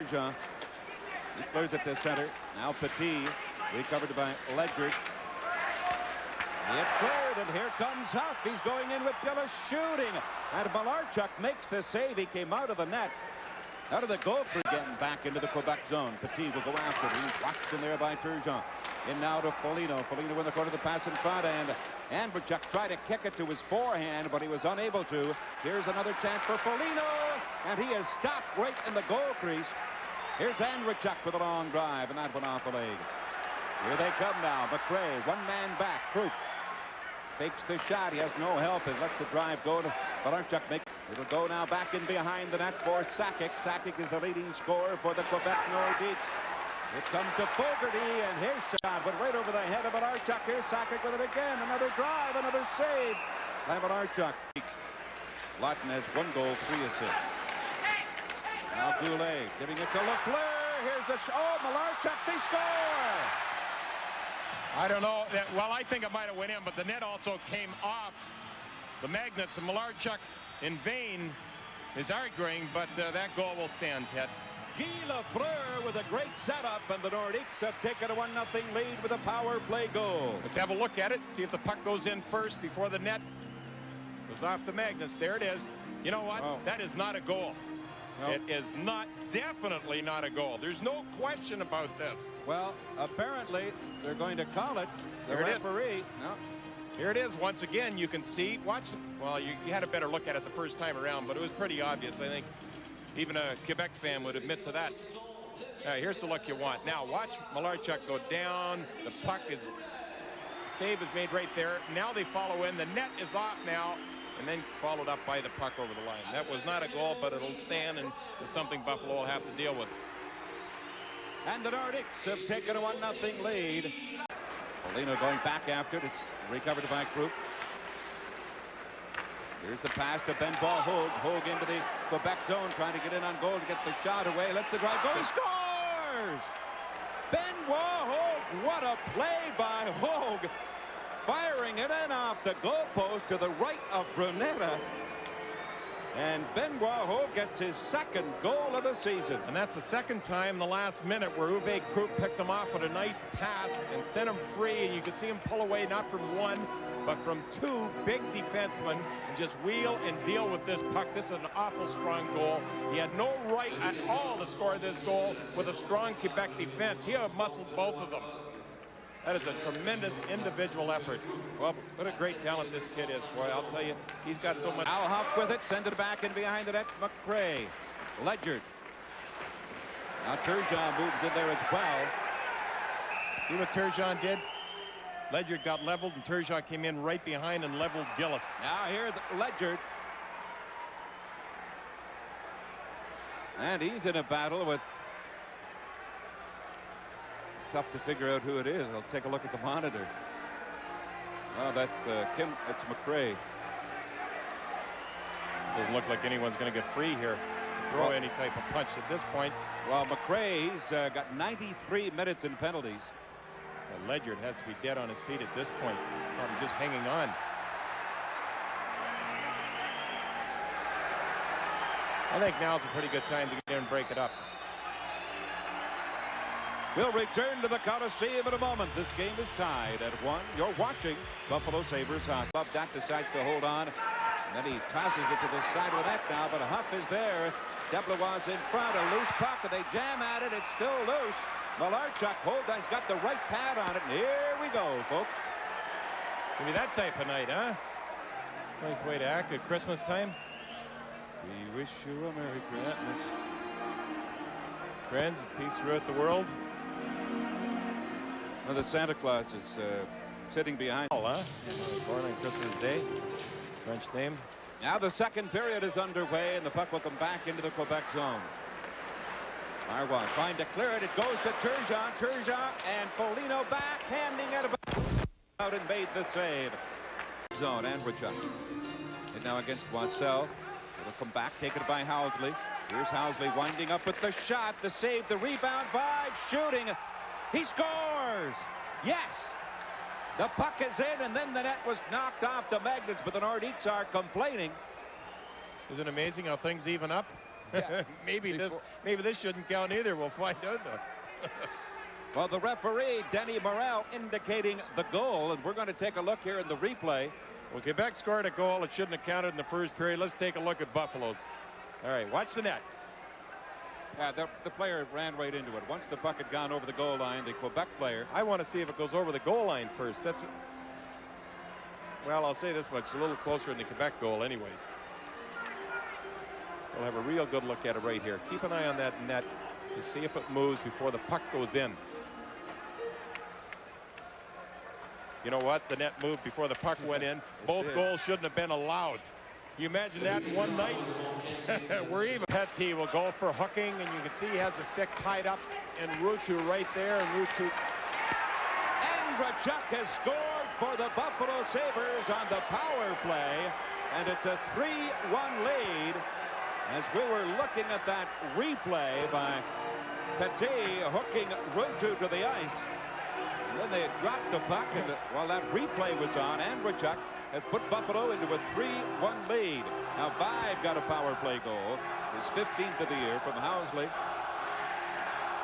Turgeon. He clears it to center. Now Petit, recovered by Ledger. It's cleared, and here comes Huff. He's going in with Gillis shooting. And Malarchuk makes the save. He came out of the net. Out of the goal for getting back into the Quebec zone. Petit will go after him. He's watched in there by Turgeon. In now to Foligno. Foligno in the corner of the pass in front, and Andrechuk tried to kick it to his forehand, but he was unable to. Here's another chance for Foligno, and he is stopped right in the goal crease. Here's Andrechuk with a long drive, and that went off the leg. Here they come now. McRae, one man back. Krupp fakes the shot. He has no help. It lets the drive go to Malarchuk. It'll go now back in behind the net for Sakic. Sakic is the leading scorer for the Quebec Nordiques. It comes to Fogarty, and his shot went right over the head of Malarchuk. Here's Sakic with it again. Another drive, another save by Malarchuk. Lawton has 1 goal, 3 assists. Now Goulet giving it to Lafleur. Here's a Malarchuk, they score! I don't know. Well, I think it might have went in, but the net also came off the magnets, and Malarchuk in vain is arguing, but that goal will stand, Ted. Guy Lafleur with a great setup, and the Nordiques have taken a 1-0 lead with a power play goal. Let's have a look at it, see if the puck goes in first before the net goes off the magnets. There it is. You know what? Oh. That is not a goal. No. It is definitely not a goal. There's no question about this. Well, apparently they're going to call it. The referee. No. Here it is once again. You can see. Watch. Well, you had a better look at it the first time around, but it was pretty obvious. I think even a Quebec fan would admit to that. Here's the look you want. Now watch Malarchuk go down. The puck is. Save is made right there. Now they follow in. The net is off now, and then followed up by the puck over the line. That was not a goal, but it'll stand, and it's something Buffalo will have to deal with. And the Nordiques have taken a 1-0 lead. Foligno going back after it. It's recovered by Krupp. Here's the pass to Benoit Hogue. Hogue into the Quebec zone, trying to get in on goal to get the shot away. Lets the drive go. He scores! Benoit Hogue. What a play by Hogue. Firing it in off the goalpost to the right of Brunetta. And Benoit Hogue gets his 2nd goal of the season. And that's the 2nd time in the last minute where Uwe Krupp picked him off with a nice pass and sent him free. And you could see him pull away not from 1, but from 2 big defensemen and just wheel and deal with this puck. This is an awful strong goal. He had no right at all to score this goal with a strong Quebec defense. He had muscled both of them. That is a tremendous individual effort. Well, what a great talent this kid is, boy. I'll tell you, he's got so much. Al Huff with it, send it back in behind the net. McRae, Ledger. Now Turgeon moves in there as well. See what Turgeon did? Ledger got leveled, and Turgeon came in right behind and leveled Gillis. Now here's Ledger. And he's in a battle with... Tough to figure out who it is. I'll take a look at the monitor. Well, that's it's McRae. Doesn't look like anyone's going to get free here to throw any type of punch at this point. Well, McRae's got 93 minutes in penalties. Well, Ledger has to be dead on his feet at this point. Probably just hanging on. I think now's a pretty good time to get in and break it up. We'll return to the Coliseum in a moment. This game is tied at 1. You're watching Buffalo Sabres hockey. That decides to hold on. And then he tosses it to the side of the net now, but Huff is there. Deblois in front, a loose puck, and they jam at it. It's still loose. Malarchuk holds on. He's got the right pad on it, and here we go, folks. Give me that type of night, huh? Nice way to act at Christmas time. We wish you a Merry Christmas. Friends, peace throughout the world. Well, the Santa Claus is sitting behind. Born on Christmas Day. French name. Now the 2nd period is underway, and the puck will come back into the Quebec zone. Marois trying to clear it. It goes to Turgeon. Turgeon and Foligno back, handing it out and made the save. Zone, Andrechuk. And now against Boissel. It'll come back, taken by Housley. Here's Housley winding up with the shot, the save, the rebound, Vive shooting. He scores! Yes! The puck is in, and then the net was knocked off the magnets, but the Nordiques are complaining. Isn't it amazing how things even up? Yeah. maybe this shouldn't count either. We'll find out though. Well, the referee, Denny Morrell, indicating the goal, and we're going to take a look here in the replay. Well, Quebec scored a goal. It shouldn't have counted in the first period. Let's take a look at Buffalo's. All right, watch the net. Yeah, the player ran right into it. Once the puck had gone over the goal line, the Quebec player. I want to see if it goes over the goal line first. Well, I'll say this much. It's a little closer than the Quebec goal anyways. We'll have a real good look at it right here. Keep an eye on that net to see if it moves before the puck goes in. You know what? The net moved before the puck went in. Both goals shouldn't have been allowed. You imagine that in one night? We're even. Petit will go for hooking, and you can see he has a stick tied up, and Ruutu right there, and Ruutu. Andrechuk has scored for the Buffalo Sabres on the power play, and it's a 3-1 lead. As we were looking at that replay by Petit hooking Ruutu to the ice. And then they dropped the puck, and while that replay was on, Andrechuk has put Buffalo into a 3-1 lead. Now Vibe got a power play goal, his 15th of the year from Housley.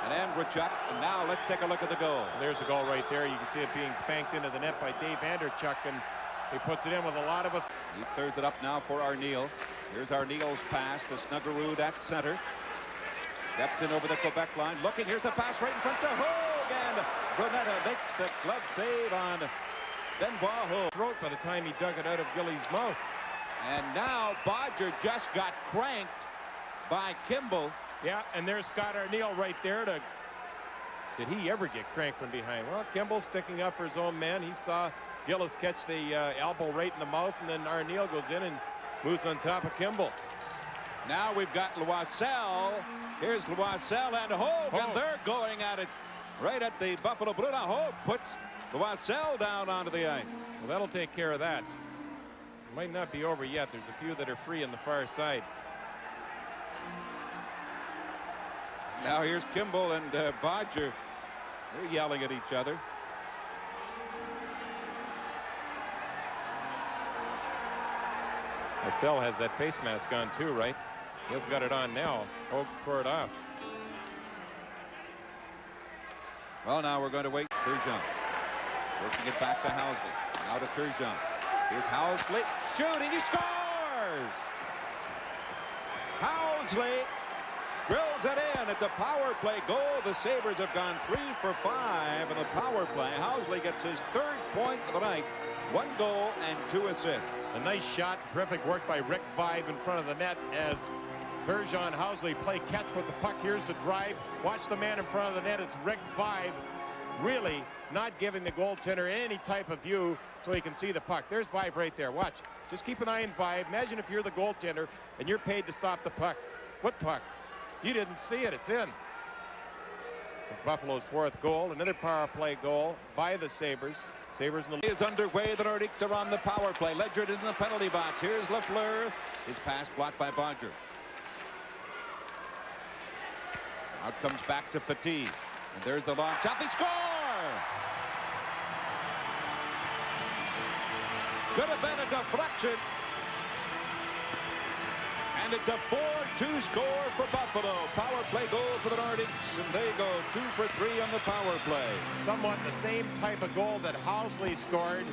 And Andrechuk, and now let's take a look at the goal. There's a goal right there. You can see it being spanked into the net by Dave Andrechuk, and he puts it in with a lot of it. He clears it up now for Arneal. Here's Arneal's pass to Snuggerud at center. Steps in over the Quebec line. Looking, here's the pass right in front to Hogue, and Brunetta makes the glove save on Benoit Hogue. Throat by the time he dug it out of Gilly's mouth. And now Bodger just got cranked by Kimball. Yeah, and there's Scott Arneal right there. Did he ever get cranked from behind? Well, Kimball sticking up for his own man. He saw Gillis catch the elbow right in the mouth, and then Arneal goes in and moves on top of Kimball. Now we've got Loiselle. Here's Loiselle and Hogue, and they're going at it right at the Buffalo Blue. Now Hogue puts Loiselle down onto the ice. Well, that'll take care of that. It might not be over yet. There's a few that are free on the far side. Now here's Kimball and Bodger. They're yelling at each other. Marcel has that face mask on too, right? He has got it on now. Hogue tore it off. Well, now we're going to wait. Turgeon working it back to Housley. Now to Turgeon. Here's Housley shooting. He scores! Housley drills it in. It's a power play goal. The Sabres have gone 3 for 5 in the power play. Housley gets his 3rd point of the night. 1 goal and 2 assists. A nice shot. Terrific work by Rick Vibe in front of the net as Turgeon Housley play catch with the puck. Here's the drive. Watch the man in front of the net. It's Rick Vibe really not giving the goaltender any type of view so he can see the puck. There's Vibe right there. Watch. Just keep an eye on Vibe. Imagine if you're the goaltender and you're paid to stop the puck. What puck? You didn't see it. It's in. It's Buffalo's 4th goal. Another power play goal by the Sabres. Sabres in the is underway. The Nordiques are on the power play. Ledger is in the penalty box. Here's Lafleur. His pass blocked by Bodger. Out comes back to Petit. And there's the long shot. They score! Could have been a deflection. And it's a 4-2 score for Buffalo. Power play goal for the Nordiques, and they go 2 for 3 on the power play. Somewhat the same type of goal that Housley scored.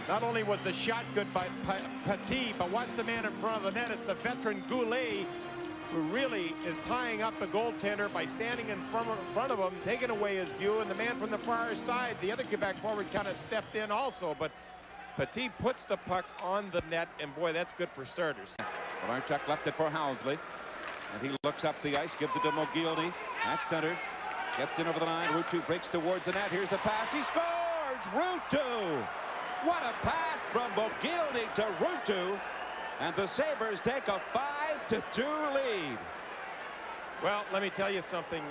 Not only was the shot good by Petit, but watch the man in front of the net. It's the veteran Goulet, who really is tying up the goaltender by standing in front of him, taking away his view, and the man from the far side, the other Quebec forward, kind of stepped in also, but Petit puts the puck on the net, and boy, that's good for starters. Archuk left it for Housley, and he looks up the ice, gives it to Mogilny at center, gets in over the line. Ruutu breaks towards the net. Here's the pass. He scores! Ruutu! What a pass from Mogilny to Ruutu, and the Sabres take a 5-2 lead. Well, let me tell you something.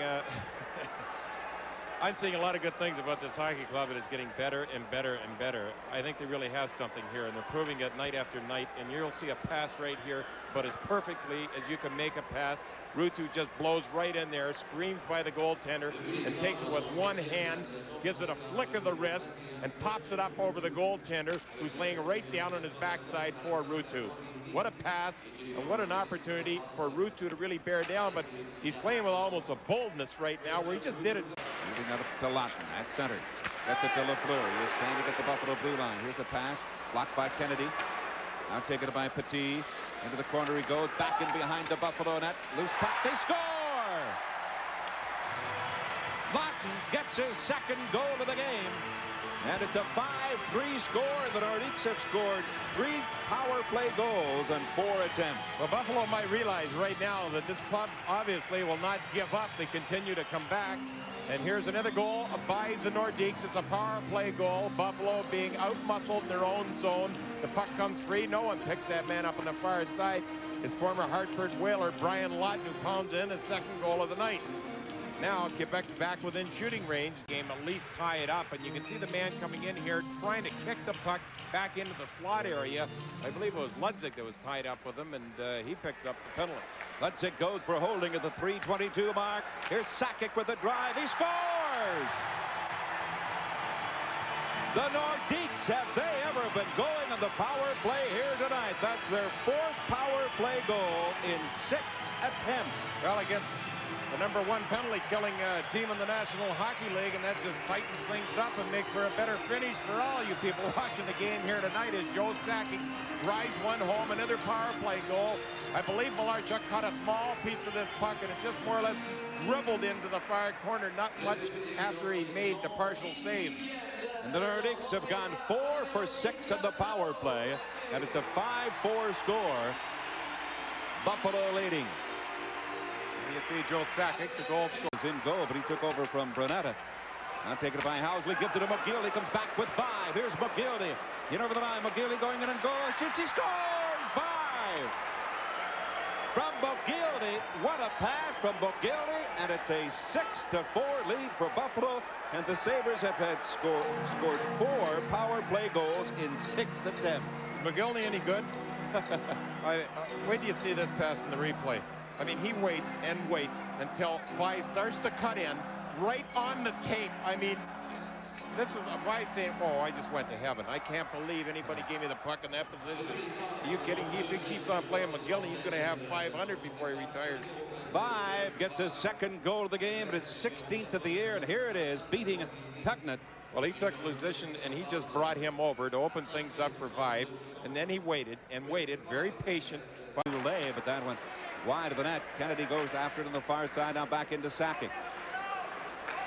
I'm seeing a lot of good things about this hockey club. It is getting better and better and better. I think they really have something here, and they're proving it night after night. And you'll see a pass right here, but as perfectly as you can make a pass. Ruutu just blows right in there, screens by the goaltender, and takes it with one hand, gives it a flick of the wrist, and pops it up over the goaltender, who's laying right down on his backside for Ruutu. What a pass, and what an opportunity for Ruutu to really bear down, but he's playing with almost a boldness right now where he just did it. Moving up to Lawton at center. Gets it to Lafleur. He is standing at the Buffalo blue line. Here's a pass, blocked by Kennedy. Now taken by Petit. Into the corner he goes, back in behind the Buffalo net. Loose puck, they score! Lawton gets his second goal of the game. And it's a 5-3 score. The Nordiques have scored 3 power play goals and 4 attempts. Well, Buffalo might realize right now that this club obviously will not give up. They continue to come back. And here's another goal by the Nordiques. It's a power play goal. Buffalo being out-muscled in their own zone. The puck comes free. No one picks that man up on the far side. It's former Hartford Whaler Brian Lawton who pounds in his second goal of the night. Now Quebec's back within shooting range. Game at least tie it up, and you can see the man coming in here trying to kick the puck back into the slot area. I believe it was Ludzik that was tied up with him, and he picks up the penalty. Ludzik goes for holding at the 3:22 mark. Here's Sakic with the drive. He scores! The Nordiques, have they ever been going on the power play here tonight? That's their 4th power play goal in 6 attempts. Well, against the #1 penalty killing team in the National Hockey League, and that just tightens things up and makes for a better finish for all you people watching the game here tonight as Joe Sakic drives one home, another power play goal. I believe Malarchuk caught a small piece of this puck, and it just more or less dribbled into the far corner, not much after he made the partial save. And the Nordiques have gone 4 for 6 on the power play, and it's a 5-4 score. Buffalo leading. You see Joe Sakic, the goal scorer. In goal, but he took over from Brunetta. Now taken it by Housley, gives it to McGillty, comes back with 5. Here's McGillty. In over the line, McGillty going in and goal. Shoots, he scores! 5! From McGillty, what a pass from McGillty, and it's a 6-4 lead for Buffalo, and the Sabres have had scored 4 power play goals in 6 attempts. Is McGillty any good? Wait till you see this pass in the replay. I mean, he waits and waits until Vi starts to cut in right on the tape. I mean, this is Vi saying, oh, I just went to heaven. I can't believe anybody gave me the puck in that position. Are you kidding? He keeps on playing McGillty. He's going to have 500 before he retires. 5 gets his second goal of the game, but it's 16th of the year, and here it is, beating Tucknett. Well, he took position, and he just brought him over to open things up for Vive, and then he waited and waited, very patient. Goulet, but that went wide of the net. Kennedy goes after it on the far side, now back into Sakic.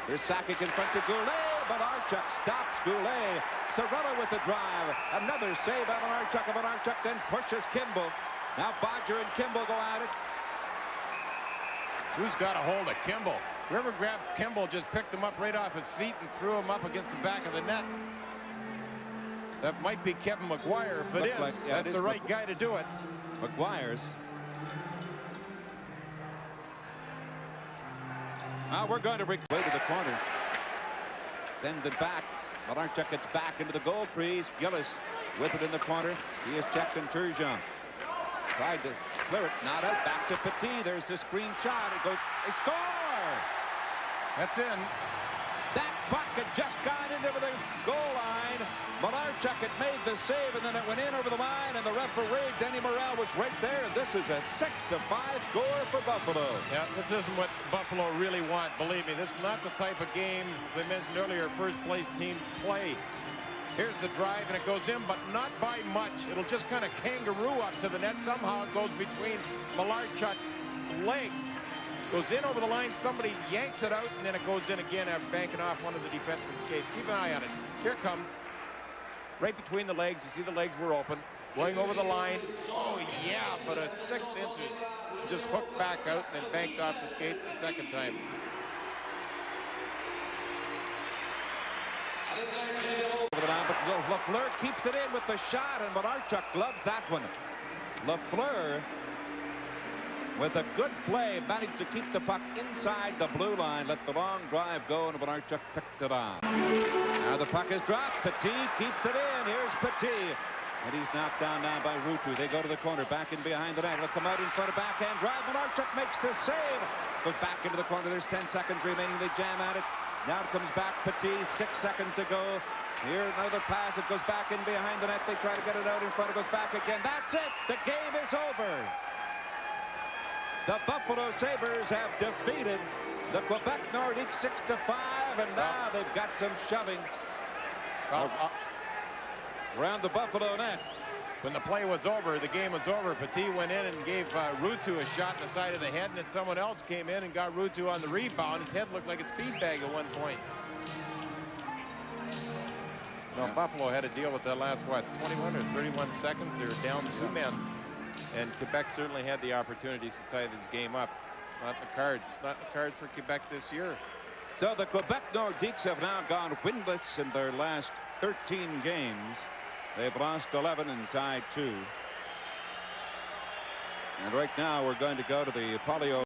Here's Sakic in front to Goulet. Malarchuk stops Goulet. Sorella with the drive. Another save by Malarchuk. Malarchuk then pushes Kimball. Now Bodger and Kimball go at it. Who's got a hold of Kimball? Whoever grabbed Kimball just picked him up right off his feet and threw him up against the back of the net. That might be Kevin McGuire. If it is, that's the right guy to do it. McGuire's. Now we're going to break way to the corner. Send it back. Malarchuk gets back into the goal crease. Gillis with it in the corner. He is checked in Turgeon. Tried to clear it. Not out. Back to Petit. There's the screen shot. It goes. They score! That's in. That puck had just gone into the goal line. Malarchuk had made the save, and then it went in over the line, and the referee, Denny Morrell, was right there. And this is a 6-5 score for Buffalo. Yeah, this isn't what Buffalo really want. Believe me, this is not the type of game, as I mentioned earlier, first-place teams play. Here's the drive, and it goes in, but not by much. It'll just kind of kangaroo up to the net. Somehow it goes between Malarchuk's legs. Goes in over the line, somebody yanks it out, and then it goes in again after banking off one of the defensemen's skates. Keep an eye on it. Here it comes. Right between the legs. You see the legs were open. Going over the line. Oh, yeah, but a 6 inches. Just hooked back out and then banked off the skate the second time. But Lafleur keeps it in with the shot, and Malarchuk gloves that one. Lafleur, with a good play, managed to keep the puck inside the blue line, let the long drive go, and Malarchuk picked it on. Now the puck is dropped. Petit keeps it in. Here's Petit. And he's knocked down now by Ruutu. They go to the corner, back in behind the net. It'll come out in front of backhand drive. Malarchuk makes the save. Goes back into the corner. There's 10 seconds remaining. They jam at it. Now it comes back. Petit, 6 seconds to go. Here, another pass. It goes back in behind the net. They try to get it out in front. It goes back again. That's it. The game is over. The Buffalo Sabres have defeated the Quebec Nordiques 6-5, and now they've got some shoving around the Buffalo net. When the play was over, the game was over, Petit went in and gave Ruutu a shot in the side of the head, and then someone else came in and got Ruutu on the rebound. His head looked like a speed bag at one point. Well, Buffalo had to deal with that last, 21 or 31 seconds. They were down 2 men. And Quebec certainly had the opportunities to tie this game up. It's not in the cards. It's not in the cards for Quebec this year. So the Quebec Nordiques have now gone winless in their last 13 games. They've lost 11 and tied 2. And right now we're going to go to the Polio